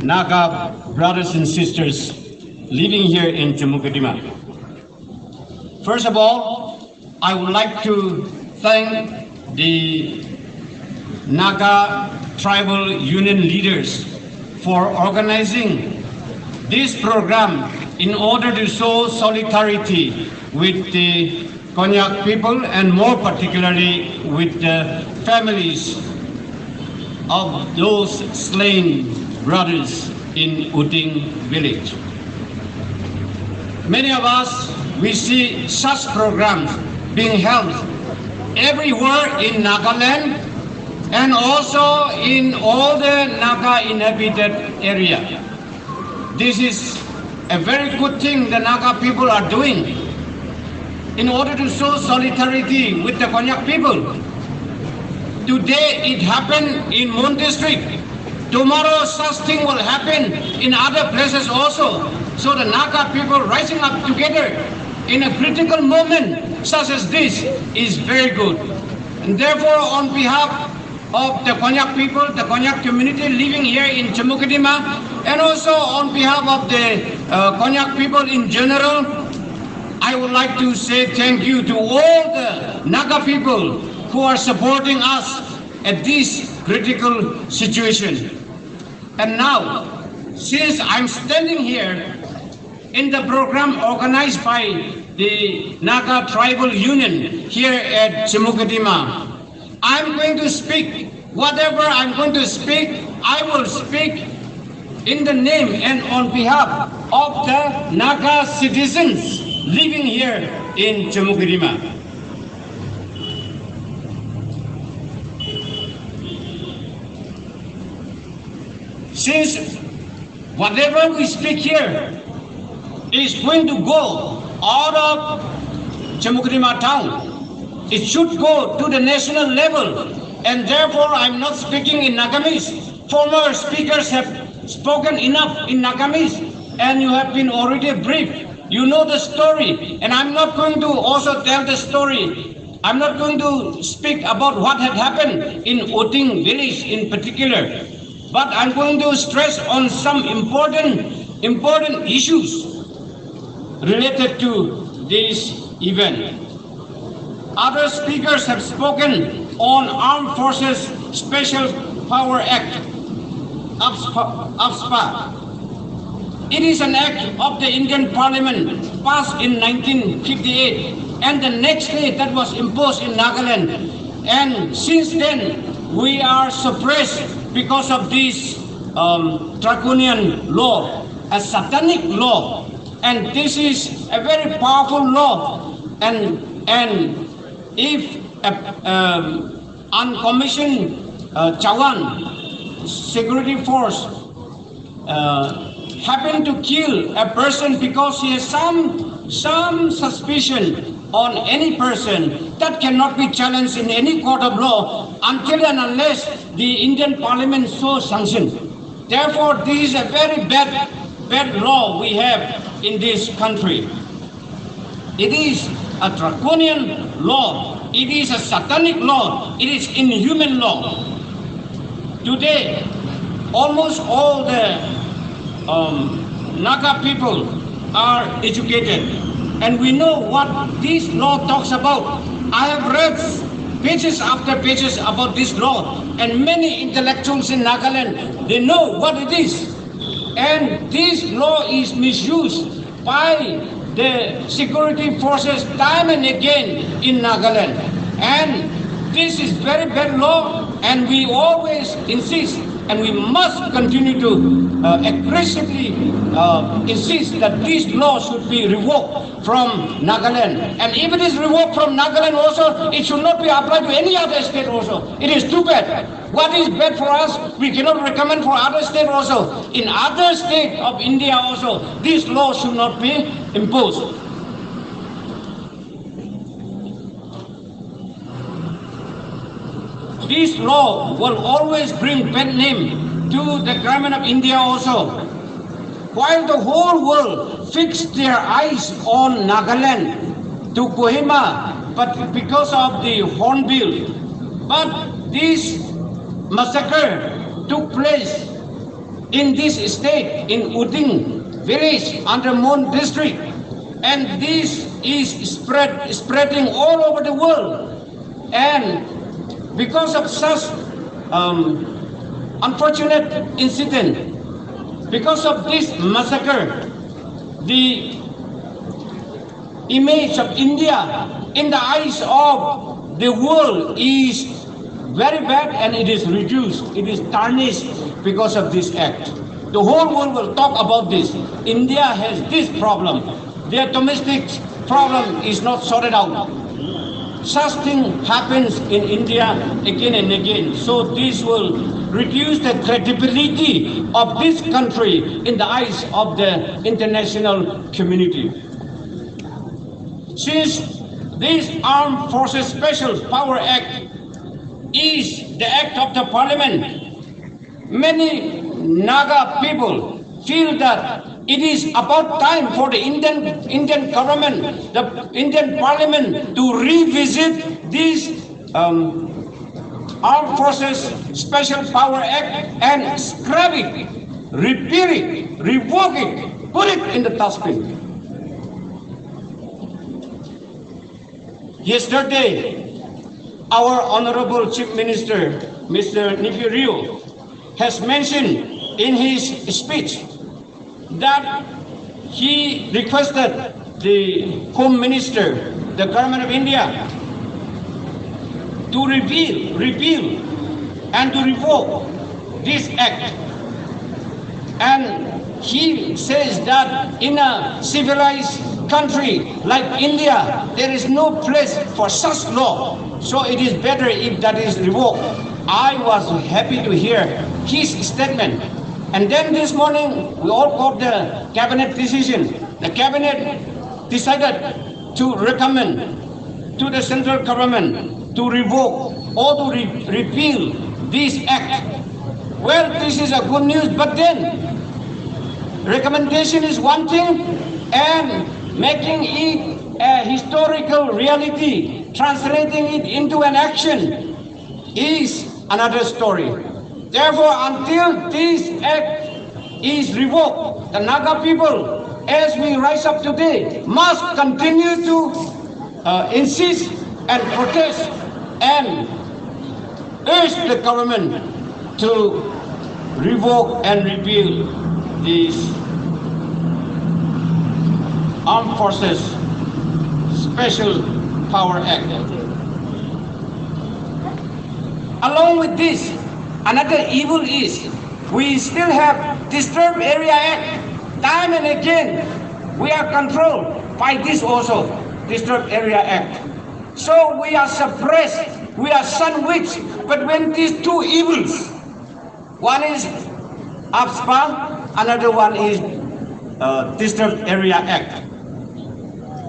Naga brothers and sisters living here in Jammu-Kadima. First of all, I would like to thank the Naga tribal union leaders for organizing this program in order to show solidarity with the Konyak people and more particularly with the families of those slain brothers in Uting village. Many of us, we see such programs being held everywhere in Nagaland and also in all the Naga inhabited area. This is a very good thing the Naga people are doing in order to show solidarity with the Konyak people. Today it happened in Mon district. Tomorrow such thing will happen in other places also. So the Naga people rising up together in a critical moment such as this is very good. And therefore, on behalf of the Konyak people, the Konyak community living here in Jammu-Kadima, and also on behalf of the Konyak people in general, I would like to say thank you to all the Naga people who are supporting us at this critical situation. And now, since I'm standing here in the program organized by the Naga Tribal Union here at Jammu-Kadima, I'm going to speak. Whatever I'm going to speak, I will speak in the name and on behalf of the Naga citizens living here in Jammu-Kadima. Since whatever we speak here is going to go out of Jammu-Kadima town, it should go to the national level, and therefore I'm not speaking in Nagamese. Former speakers have spoken enough in Nagamese, and you have been already briefed. You know the story, and I'm not going to also tell the story. I'm not going to speak about what had happened in Uting village in particular, but I'm going to stress on some important issues related to this event. Other speakers have spoken on Armed Forces Special Power Act, AFSPA. It is an act of the Indian Parliament passed in 1958, and the next day that was imposed in Nagaland. And since then, we are suppressed because of this draconian law, a satanic law. And this is a very powerful law. And if uncommissioned Chawan security force happen to kill a person because he has some suspicion on any person, that cannot be challenged in any court of law until and unless the Indian Parliament so sanctions. Therefore, this is a very bad law we have in this country. It is a draconian law. It is a satanic law. It is inhuman law. Today, almost all the Naga people are educated, and we know what this law talks about. I have read pages after pages about this law, and many intellectuals in Nagaland, they know what it is. And this law is misused by the security forces time and again in Nagaland. And this is very bad law, and we always insist, and we must continue to aggressively insist that this law should be revoked from Nagaland. And if it is revoked from Nagaland also, it should not be applied to any other state also. It is too bad. What is bad for us, we cannot recommend for other states also. In other states of India also, this law should not be imposed. This law will always bring bad name to the government of India also. While the whole world fixed their eyes on Nagaland to Kohima, but because of the Hornbill. But this massacre took place in this state, in Uding village under Mon district, and this is spreading all over the world. And because of such unfortunate incident, because of this massacre, the image of India in the eyes of the world is very bad, and it is reduced, it is tarnished because of this act. The whole world will talk about this. India has this problem. Their domestic problem is not sorted out. Such thing happens in India again and again. So this will reduce the credibility of this country in the eyes of the international community. Since this Armed Forces Special Power Act is the act of the parliament, many Naga people feel that it is about time for the Indian government, the Indian parliament, to revisit this Armed Forces Special Power Act and scrap it, repeal it, revoke it, put it in the dustbin. Yesterday, our Honorable Chief Minister, Mr. Nipi Rio, has mentioned in his speech that he requested the Home Minister, the Government of India, to repeal and to revoke this act. And he says that in a civilized country like India, there is no place for such law. So it is better if that is revoked. I was happy to hear his statement. And then this morning, we all got the cabinet decision. The cabinet decided to recommend to the central government to revoke or to repeal this act. Well, this is a good news, but then recommendation is one thing, and making it a historical reality, translating it into an action, is another story. Therefore, until this act is revoked, the Naga people, as we rise up today, must continue to insist and protest and urge the government to revoke and repeal this Armed Forces Special Power Act. Along with this, another evil is we still have Disturbed Area Act. Time and again, we are controlled by this also, Disturbed Area Act. So we are suppressed, we are sandwiched. But when these two evils, one is AFSPA, another one is Disturbed Area Act.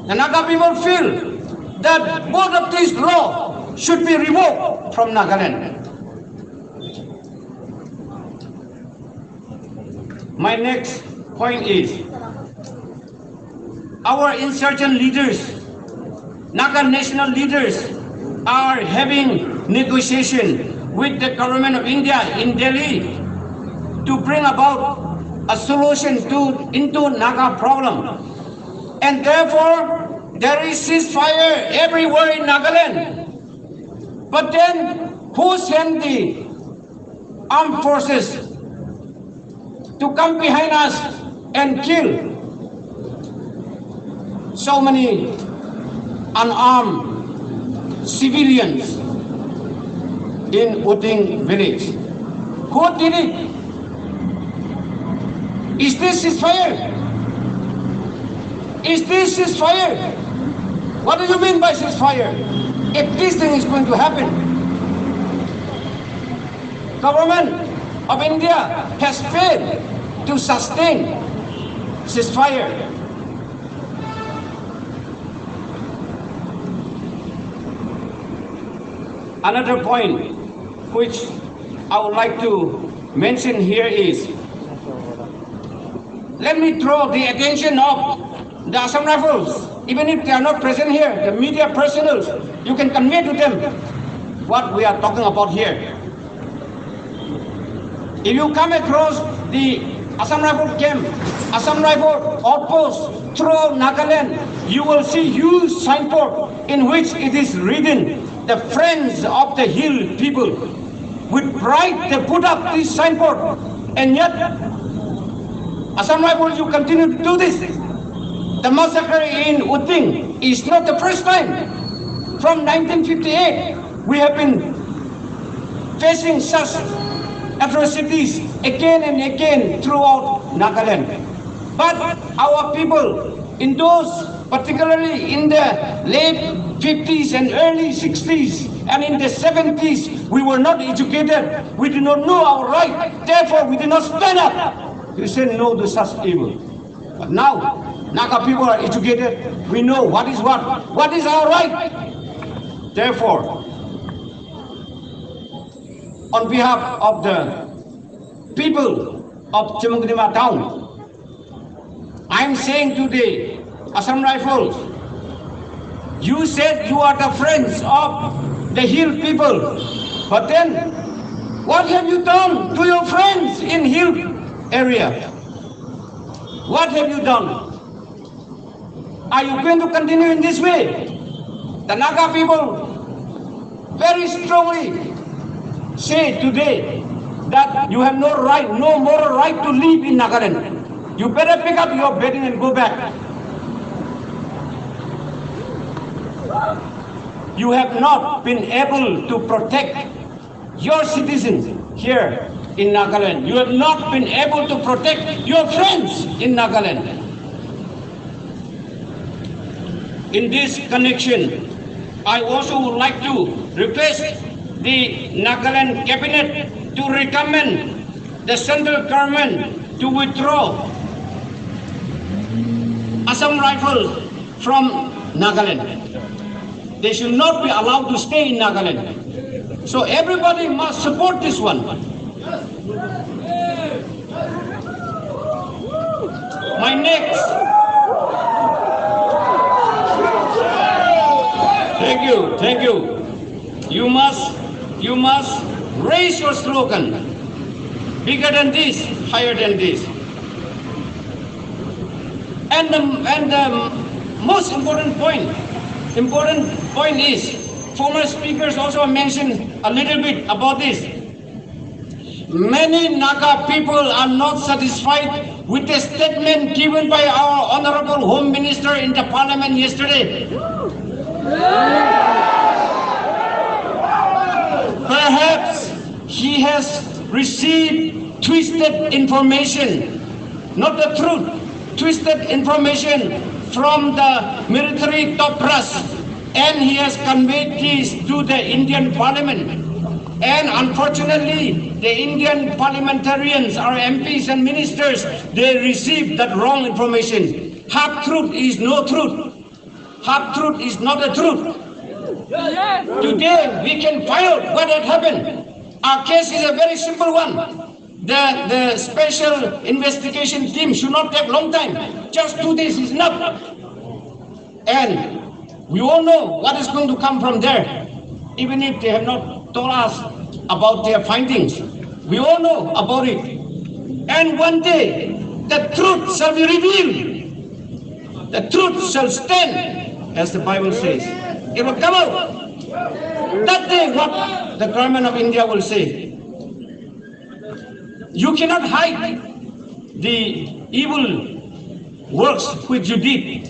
The Naga people feel that both of these laws should be revoked from Nagaland. My next point is, our insurgent leaders, Naga national leaders, are having negotiation with the government of India in Delhi to bring about a solution into Naga problem. And therefore, there is ceasefire everywhere in Nagaland. But then, who sent the armed forces to come behind us and kill so many unarmed civilians in Uding village? Who did it? Is this ceasefire? Is this ceasefire? What do you mean by ceasefire? If this thing is going to happen, government of India has failed to sustain ceasefire. Another point which I would like to mention here is, let me draw the attention of the Assam Rifles. Even if they are not present here, the media personnel, you can convey to them what we are talking about here. If you come across the Assam Rifle camp, Assam Rifle outpost throughout Nagaland, you will see huge signboard in which it is written, the friends of the hill people. With pride, they put up this signboard, and yet Assam Rifles, you continue to do this. The massacre in Uting is not the first time. From 1958, we have been facing such atrocities again and again throughout Nagaland. But our people, in those, particularly in the late 50s and early 60s and in the 70s, we were not educated. We did not know our right. Therefore, we did not stand up to say no to such evil. But now, Naga people are educated. We know what is our right. Therefore, on behalf of the people of Chimukdima town, I am saying to the Assam Rifles, you said you are the friends of the hill people, but then what have you done to your friends in hill area? What have you done? Are you going to continue in this way? The Naga people very strongly say today that you have no right, no moral right to live in Nagaland. You better pick up your bedding and go back. You have not been able to protect your citizens here in Nagaland. You have not been able to protect your friends in Nagaland. In this connection, I also would like to request the Nagaland cabinet to recommend the central government to withdraw Assam Rifles from Nagaland. They should not be allowed to stay in Nagaland. So everybody must support this one. My next. Thank you. You must raise your slogan. Bigger than this, higher than this. And the most important point is, former speakers also mentioned a little bit about this. Many Naga people are not satisfied with the statement given by our Honorable Home Minister in the Parliament yesterday. Perhaps he has received twisted information, not the truth, twisted information from the military top brass, and he has conveyed this to the Indian Parliament. And unfortunately, the Indian parliamentarians, our MPs and ministers, they received that wrong information. Half truth is no truth. Half truth is not the truth. Today, we can find out what had happened. Our case is a very simple one. The special investigation team should not take long time. Just 2 days is enough. And we all know what is going to come from there. Even if they have not told us about their findings, we all know about it. And one day, the truth shall be revealed. The truth shall stand, as the Bible says. It will come out. That day, what the government of India will say. You cannot hide the evil works which you did.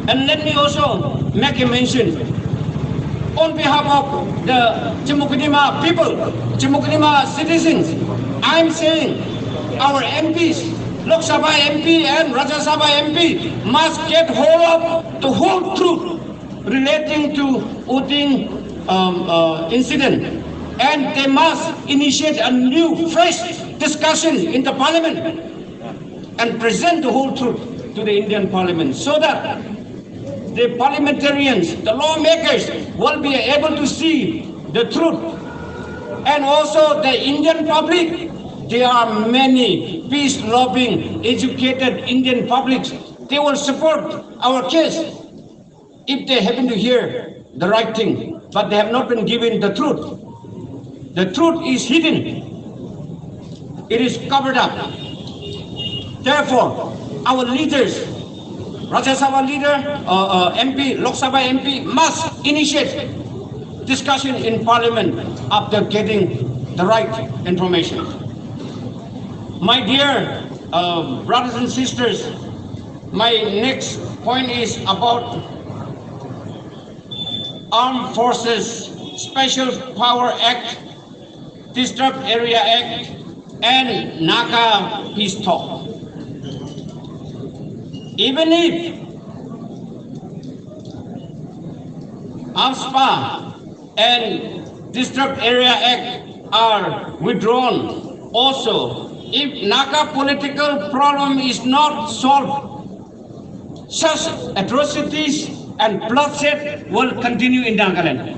And let me also make a mention on behalf of the Chimukdima people, Chimukdima citizens. I'm saying our MPs, Lok Sabha MP and Rajya Sabha MP must get hold of the whole truth relating to Uting incident, and they must initiate a new, fresh discussion in the Parliament and present the whole truth to the Indian Parliament, so that the parliamentarians, the lawmakers will be able to see the truth. And also the Indian public, there are many peace-loving, educated Indian publics. They will support our case. if they happen to hear the right thing, but they have not been given the truth. The truth is hidden. It is covered up. Therefore, our leaders, Rajya Sabha leader, MP, Lok Sabha MP, must initiate discussion in Parliament after getting the right information. My dear brothers and sisters, my next point is about Armed Forces Special Power Act, Disturbed Area Act, and Naga Peace Talk. Even if AFSPA and Disturbed Area Act are withdrawn, also, if Naga political problem is not solved, such atrocities and bloodshed will continue in Nagaland.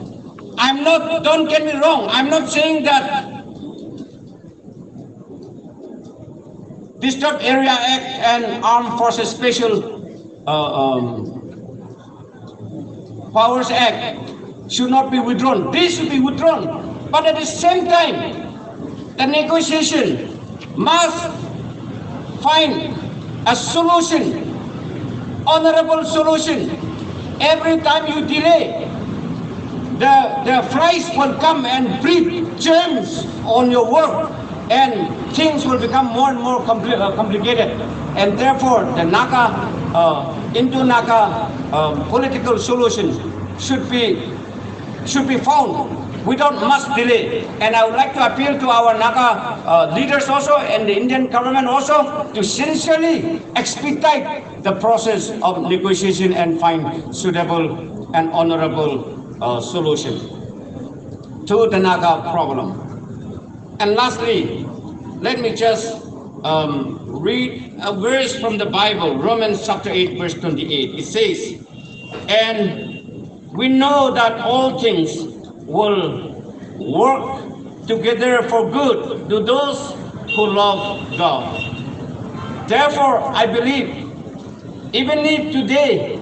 Don't get me wrong, I'm not saying that Disturbed Area Act and Armed Forces Special Powers Act should not be withdrawn. This should be withdrawn. But at the same time, the negotiation must find a solution, honorable solution. Every time you delay, the flies will come and breathe germs on your work, and things will become more and more complicated. And therefore, the Indo-Naga political solution should be found without much delay. And I would like to appeal to our Naga leaders also and the Indian government also to sincerely expedite the process of negotiation and find suitable and honorable solution to the Naga problem. And lastly, let me just read a verse from the Bible, Romans chapter 8, verse 28. It says, "And we know that all things will work together for good to those who love God." Therefore, I believe, even if today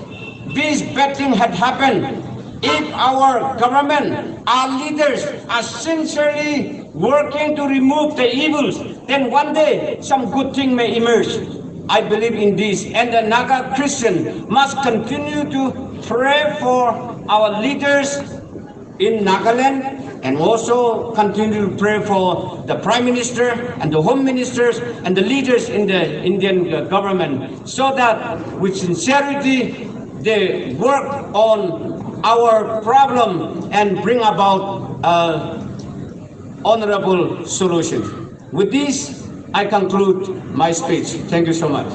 this bad thing had happened, if our government, our leaders are sincerely working to remove the evils, then one day some good thing may emerge. I believe in this, and the Naga Christian must continue to pray for our leaders in Nagaland, and also continue to pray for the Prime Minister and the Home Ministers and the leaders in the Indian government, so that with sincerity they work on our problem and bring about honorable solution. With this, I conclude my speech. Thank you so much.